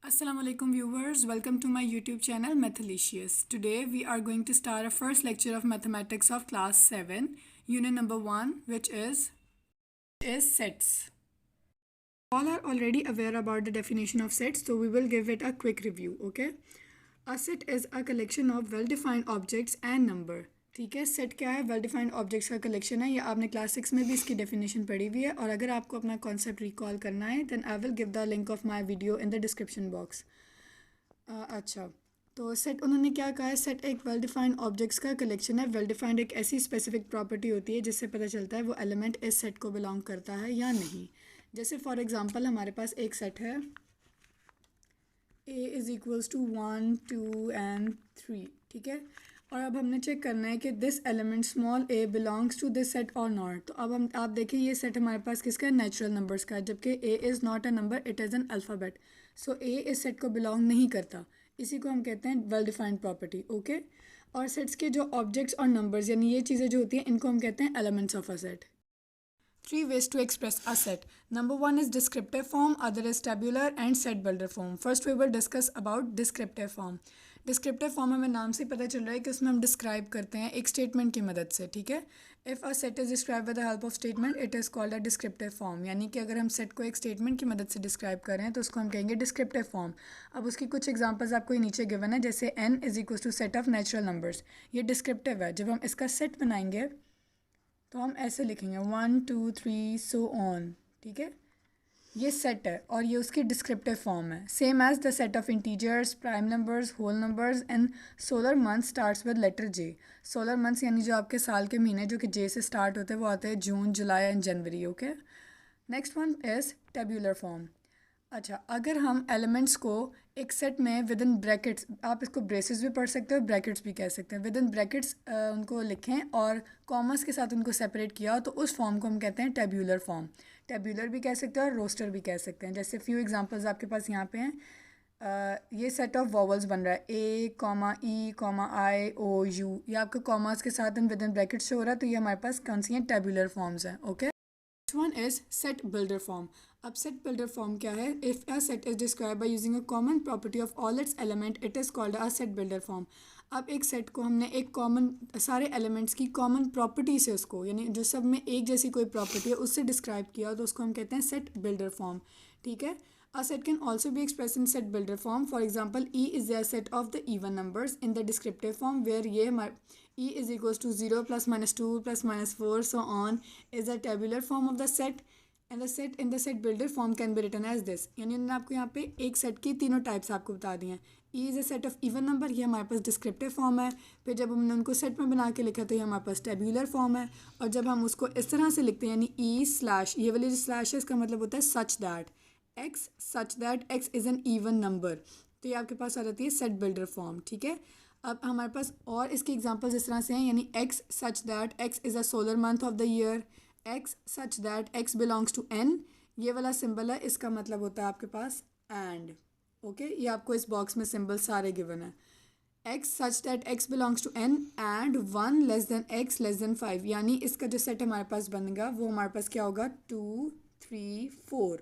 Assalamu alaikum viewers, welcome to my YouTube channel Mathalicious. Today we are going to start our first lecture of mathematics of class 7, unit number 1, which is sets. All are already aware about the definition of sets, so we will give it a quick review, okay? A set is a collection of well-defined objects and number. ठीक है, set क्या है? Well defined objects का collection है. ये आपने class 6 में भी इसकी डेफिनेशन पढ़ी हुई है. और अगर आपको अपना कॉन्सेप्ट रिकॉल करना है then I will give the link of my video in the description box. अच्छा, तो सेट उन्होंने क्या कहा है? सेट एक वेल डिफाइंड ऑब्जेक्ट्स का कलेक्शन है. वेल डिफाइंड एक ऐसी स्पेसिफिक प्रॉपर्टी होती है जिससे पता चलता है वो एलिमेंट इस सेट को बिलोंग करता है या नहीं. जैसे फॉर एग्जांपल हमारे पास एक सेट है a is equals to 1 2 and 3. ठीक है, और अब हमने चेक करना है कि this element small a belongs to this set और नॉट. तो अब आप देखिए ये सेट हमारे पास किसका है? नेचुरल नंबर्स का है, जबकि a is not a number, it is an alphabet. So a इस सेट को बिलोंग नहीं करता. इसी को हम कहते हैं वेल डिफाइंड प्रॉपर्टी. ओके, और सेट्स के जो ऑब्जेक्ट्स और नंबर्स यानी ये चीज़ें जो होती हैं इनको हम कहते हैं elements of a set. Three ways to express a set. Number one is descriptive form, other is tabular and set builder form. First we will discuss about descriptive form. Descriptive form हमें नाम से पता चल रहा है कि उसमें हम डिस्क्राइब करते हैं एक स्टेटमेंट की मदद से. ठीक है, if a set is describe with the help of statement it is called a descriptive form. यानी कि अगर हम सेट को एक स्टेटमेंट की मदद से डिस्क्राइब कर रहे हैं तो उसको हम कहेंगे डिस्क्रिप्टिव फॉर्म. अब उसकी कुछ एग्जांपल्स आपको ये नीचे गिवन है, जैसे n is equal to set of natural numbers. ये डिस्क्रिप्टिव है. जब हम इसका सेट बनाएंगे तो हम ऐसे लिखेंगे 1 2 3 सो ऑन. ठीक है, ये सेट है और ये उसकी डिस्क्रिप्टिव फॉर्म है. Same as the set of integers, prime numbers, whole numbers and solar month starts with letter J. Solar months यानी जो आपके साल के महीने जो कि जे से स्टार्ट होते हैं वो आते हैं June, July and January. Okay, next one is tabular form. अच्छा, अगर हम एलिमेंट्स को एक सेट में विद इन ब्रैकेट्स, आप इसको ब्रेसेस भी पढ़ सकते हो, ब्रैकेट्स भी कह सकते हैं, विद इन ब्रैकेट्स उनको लिखें और कॉमर्स के साथ उनको सेपरेट किया हो तो उस फॉर्म को हम कहते हैं टेब्यूलर फॉर्म. टेब्यूलर भी कह सकते हैं और रोस्टर भी कह सकते हैं. जैसे फ्यू एग्जांपल्स आपके पास यहाँ पे हैं. ये सेट ऑफ वॉवल्स बन रहा है A comma E comma I O U. ये आपके कॉमर्स के साथ विद इन ब्रैकेट्स से हो रहा है, तो ये हमारे पास कौन सी हैं? टेब्यूलर फॉर्म्स हैं. Okay, Next one is set builder form. अब set builder form क्या है? If a set is described by using a common property of all its element, it is called a set builder form. अब एक set को हमने एक common सारे elements की कॉमन प्रॉपर्टी से उसको यानी जो सब में एक जैसी कोई प्रॉपर्टी है उससे डिस्क्राइब किया तो उसको हम कहते हैं सेट बिल्डर फॉर्म. ठीक है, a set can also be expressed in set builder form. For example, E is a set of the even numbers in the descriptive form where ये E is equals to 0 plus minus 2 plus minus 4 so on is a tabular form of the set and the set in the set builder form can be written as this. यानी उन्होंने आपको यहाँ पे एक set की तीनों types आपको बता दी हैं. E is a set of even number, ये हमारे पास डिस्क्रिप्टिव फॉर्म है. फिर जब हमने उनको सेट में बना के लिखा तो ये हमारे पास टेब्यूलर फॉर्म है. और जब हम उसको इस तरह से लिखते हैं यानी E स्लैश, ये वाली जो स्लैश है इसका मतलब होता है सच that x is an even number. तो ये आपके पास आ जाती है सेट बिल्डर फॉर्म. ठीक है, अब हमारे पास और इसके एग्जांपल्स इस तरह से हैं, यानी x such that x is a solar month of the year, x such that x belongs to n. ये वाला सिंबल है, इसका मतलब होता है आपके पास एंड. ओके, ये आपको इस बॉक्स में सिंबल सारे गिवन है. x such that x belongs to n and 1 less than x less than 5. यानी इसका जो सेट हमारे पास बनेगा वो हमारे पास क्या होगा? 2 3 4.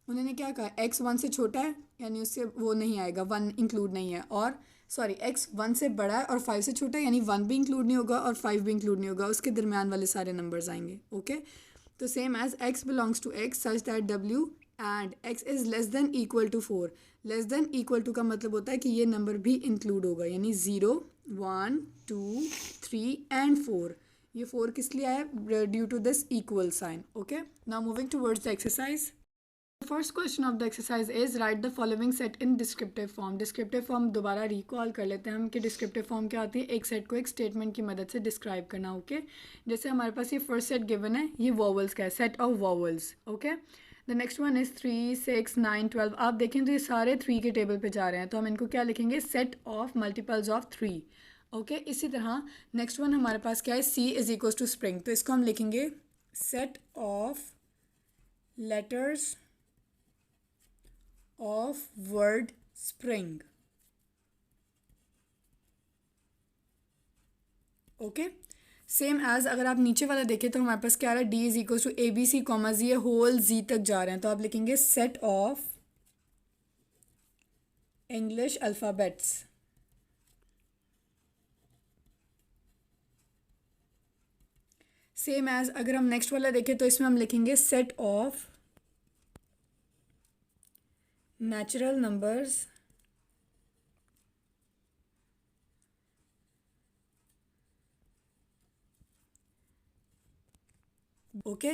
उन्होंने क्या कहा? x 1 से छोटा है यानी उससे वो नहीं आएगा, 1 इंक्लूड नहीं है. और सॉरी, x 1 से बड़ा है और 5 से छोटा है यानी 1 भी इंक्लूड नहीं होगा और 5 भी इंक्लूड नहीं होगा, उसके दरमियान वाले सारे नंबर्स आएंगे. ओके, तो same as x belongs to x such that w and x is less than equal to 4. Less than equal to का मतलब होता है कि ये नंबर भी इंक्लूड होगा, यानी 0 1 2 3 एंड 4. ये 4 किस लिए आया? Due to this equal sign. Okay, now moving towards the exercise. The first question of the exercise is write the following set in descriptive form. Descriptive form दोबारा रिकॉल कर लेते हैं हम कि descriptive form क्या आती है? एक सेट को एक स्टेटमेंट की मदद से डिस्क्राइब करना. ओके, जैसे हमारे पास ये फर्स्ट सेट गिवन है, ये वॉवल्स का है, set of vowels. Okay, the next one is 3 6 9 12. आप देखें तो ये सारे 3 के टेबल पे जा रहे हैं, तो हम इनको क्या लिखेंगे? Set of multiples of 3. Okay, इसी तरह नेक्स्ट वन हमारे पास क्या है? C is equals to spring, तो इसको हम लिखेंगे set of letters of word spring. Okay, same as अगर आप नीचे वाला देखें तो हमारे पास क्या आ रहा है? D is equal to ABC comma Z, ये होल Z तक जा रहे हैं, तो आप लिखेंगे set of English alphabets. Same as अगर हम नेक्स्ट वाला देखें तो इसमें हम लिखेंगे set of natural numbers okay.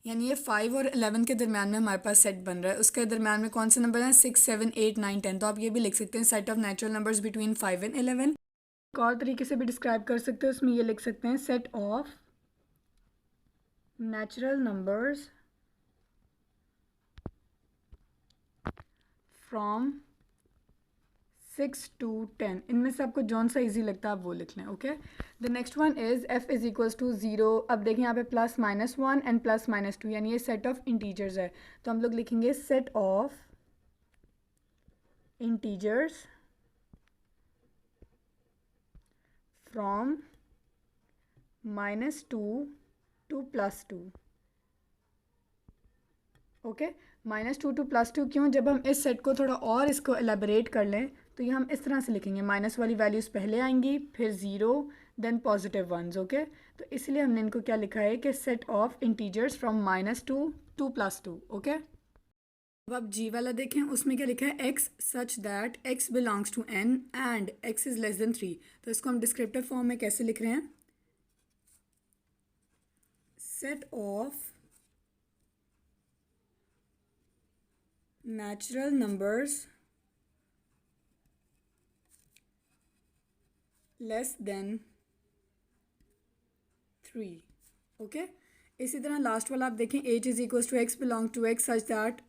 यानी ये 5 और 11 के दरमियान में हमारे पास सेट बन रहा है। उसके दरमियान में कौन से नंबर हैं? 6, 7, 8, 9, 10। तो आप ये भी लिख सकते हैं set of natural numbers between 5 and 11। एक और तरीके से भी डिस्क्राइब कर सकते हैं, उसमें ये लिख सकते हैं set of natural numbers from 6 to 10। इनमें से आपको जौन सा इजी लगता है आप वो लिख लें। Okay, the next one is f is equals to 0। अब देखें यहाँ पे +-1 एंड +-2, यानी ये सेट ऑफ इंटीजर्स है। तो हम लोग लिखेंगे set of integers from -2 to +2। Okay, -2 to +2 क्यों? जब हम इस सेट को थोड़ा और इसको एलेबरेट कर लें तो ये हम इस तरह से लिखेंगे, माइनस वाली वैल्यूज़ पहले आएंगी, फिर 0, देन पॉजिटिव वंस। ओके, तो इसलिए हमने इनको क्या लिखा है कि set of integers from -2 to +2। Okay, अब आप जी वाला देखें, उसमें क्या लिखा है? x such that x belongs to n and x is less than 3। तो इसको हम डिस्क्रिप्टिव फॉर्म में कैसे लिख रहे हैं? Set of natural numbers less than 3। Okay, इसी तरह लास्ट वाला आप देखें, h is equals to x belong to x such that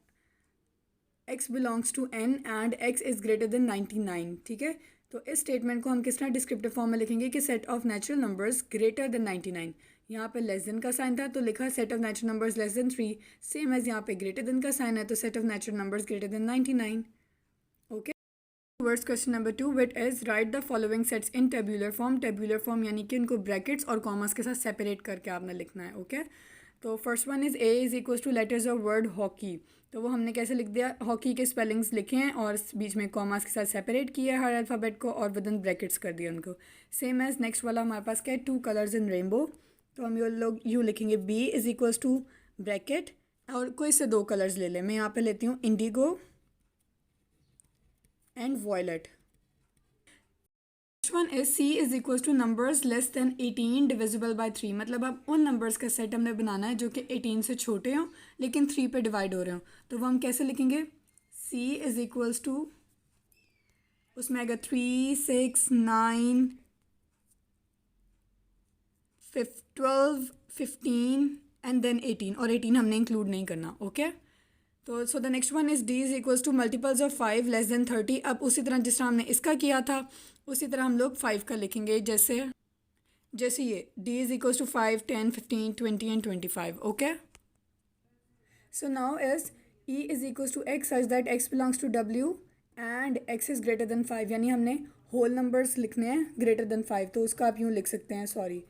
x belongs to n and x is greater than 99। ठीक है, तो इस स्टेटमेंट को हम किस तरह डिस्क्रिप्टिव फॉर्म में लिखेंगे कि set of natural numbers greater than 99। यहाँ पे लेस देन का साइन था तो लिखा set of natural numbers less than 3। Same as यहाँ पे ग्रेटर देन का साइन है तो set of natural numbers greater than 99। Okay, words question number 2 wit is write the following sets in tabular form. Tabular form यानी कि इनको brackets और commerce के साथ सेपरेट करके आपने लिखना है। ओके, तो first one is A is equals two letters of word hockey. तो वो हमने कैसे लिख दिया? हॉकी के स्पेलिंग्स लिखे हैं और बीच में कॉमर्स के साथ सेपरेट किया है हर अल्फ़ाबेट को और विद इन ब्रैकेट्स कर दिया उनको। सेम एज नेक्स्ट वाला हमारे पास क्या है? 2 कलर्स इन रेनबो। तो हम ये लोग यूँ लिखेंगे B is equals to bracket और कोई से 2 कलर्स ले लें। मैं यहाँ पे लेती हूँ indigo and violet. Next one is C is equal to numbers less than 18 divisible by 3। मतलब अब उन नंबर्स का सेट हमने बनाना है जो कि 18 से छोटे हों लेकिन 3 पे डिवाइड हो रहे हों। तो वो हम कैसे लिखेंगे? C इज इक्वल्स टू, उसमें आएगा 3, 6, 9, 12, 15 एंड देन 18, और 18 हमने इंक्लूड नहीं करना। ओके, तो so the next one is D is equals to multiples of 5 less than 30। अब उसी तरह जिस तरह हमने इसका किया था उसी तरह हम लोग 5 का लिखेंगे। जैसे जैसे ये D is equals to 5, 10, 15, 20 and 25। Okay, so now is E is equals to x such that x belongs to W and x is greater than 5। यानी हमने होल नंबर्स लिखने हैं ग्रेटर देन 5, तो उसका आप यूँ लिख सकते हैं, sorry,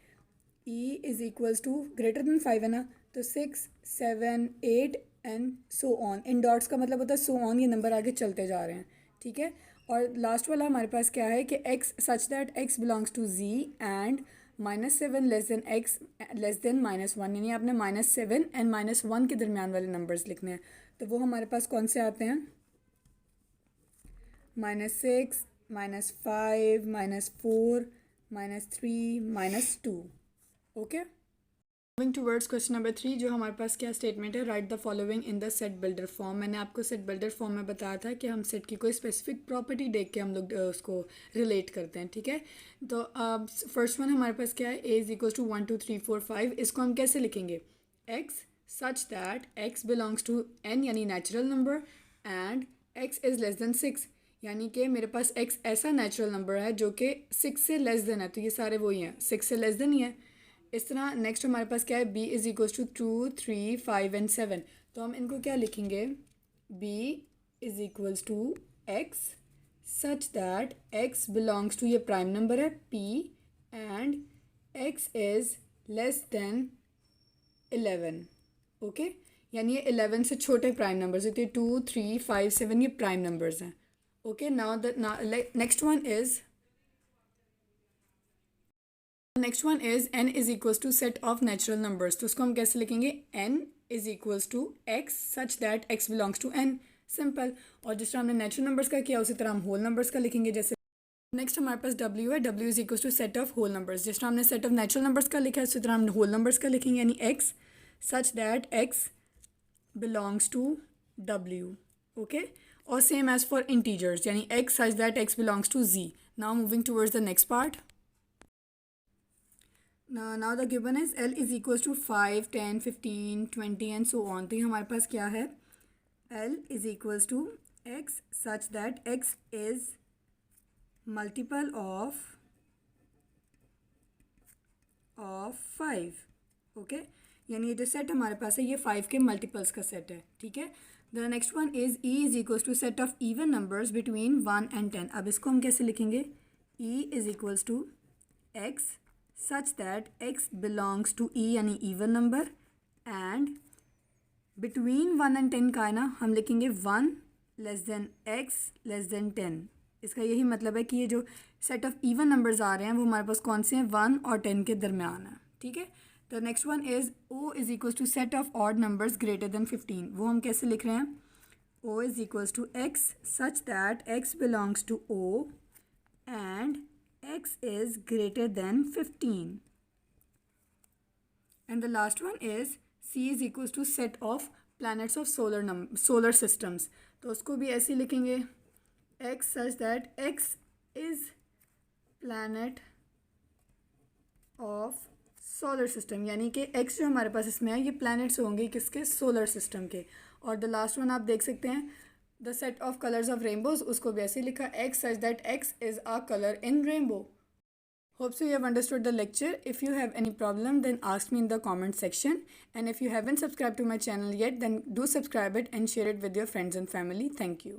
E is equals to greater than 5 है ना, तो 6, 7, 8 एंड सो ऑन। इन डॉट्स का मतलब होता है सो ऑन, ये नंबर आगे चलते जा रहे हैं। ठीक है, और लास्ट वाला हमारे पास क्या है कि x such that x belongs to z and -7 less than x less than -1। यानी आपने -7 एंड -1 के दरमियान वाले नंबर्स लिखने हैं। तो वो हमारे पास कौन से आते हैं? -6, -5, -4, -3, -2। Okay, moving towards question number 3, जो हमारे पास क्या स्टेटमेंट है? Right the following in the set builder form. मैंने आपको सेट बिल्डर फॉर्म में बताया था कि हम सेट की कोई स्पेसिफिक प्रॉपर्टी देख के हम लोग उसको रिलेट करते हैं। ठीक है, तो अब फर्स्ट वन हमारे पास क्या है? A is equals to 1, 2, 3, 4, 5। इसको हम कैसे लिखेंगे? X such that x belongs to N यानी natural number and x is less than 6। यानी कि मेरे पास एक्स ऐसा नेचुरल नंबर है जो कि 6 से लेस देन है, तो ये सारे वही हैं, 6 से लेस देन ही है। इस तरह नेक्स्ट हमारे पास क्या है? b is equals to 2, 3, 5 and 7। तो हम इनको क्या लिखेंगे? b is equals to x such that x belongs to, ये प्राइम नंबर है p and x is less than 11। Okay, यानी ये 11 से छोटे प्राइम नंबर्स होते हैं, 2, 3, 5, 7 ये प्राइम नंबर्स हैं। Okay, now next one is n is equals to set of natural numbers. तो उसको हम कैसे लिखेंगे? n is equals to x such that x belongs to n. Simple. और जिस तरह हमने नेचुरल नंबर्स का किया उसी तरह हम होल नंबर्स का लिखेंगे. जैसे नेक्स्ट हमारे पास w है. w is equals to set of whole numbers. जिस तरह हमने सेट ऑफ नेचुरल नंबर्स का लिखा है उसी तरह हम होल नंबर्स का लिखेंगे, यानी x such that x belongs to w. Okay, or same as for integers, yani x such that x belongs to z. Now moving towards the next part. Now the given is L is equals to 5, 10, 15, 20 and so on. तो ये हमारे पास क्या है? L is equals to x such that x is multiple of 5. Okay, यानी ये जो set हमारे पास है ये 5 के मल्टीपल्स का सेट है. ठीक है. The next one is E is equals to set of even numbers between 1 and 10. अब इसको हम कैसे लिखेंगे? E is equals to x such that x belongs to E यानी even number, and between 1 and 10 का है ना, हम लिखेंगे 1 less than x less than 10. इसका यही मतलब है कि ये जो सेट ऑफ इवन नंबर्स आ रहे हैं वो हमारे पास कौन से हैं? 1 और 10 के दरमियान है. ठीक है. The next one is O is equals to set of odd numbers greater than 15. वो हम कैसे लिख रहे हैं? O is equals to x such that x belongs to O and x is greater than 15. And the last one is C is equals to set of planets of solar systems. तो उसको भी ऐसे लिखेंगे x such that x is planet of solar system, यानी कि x जो हमारे पास इसमें है ये planets होंगे किसके? सोलर सिस्टम के. और द लास्ट वन आप देख सकते हैं the set of colours of rainbows, उसको भी ऐसे लिखा x such that x is a color in rainbow. Hope so you have understood the lecture. If you have any problem then ask me in the comment section, and if you haven't subscribed to my channel yet then do subscribe it and share it with your friends and family. Thank you.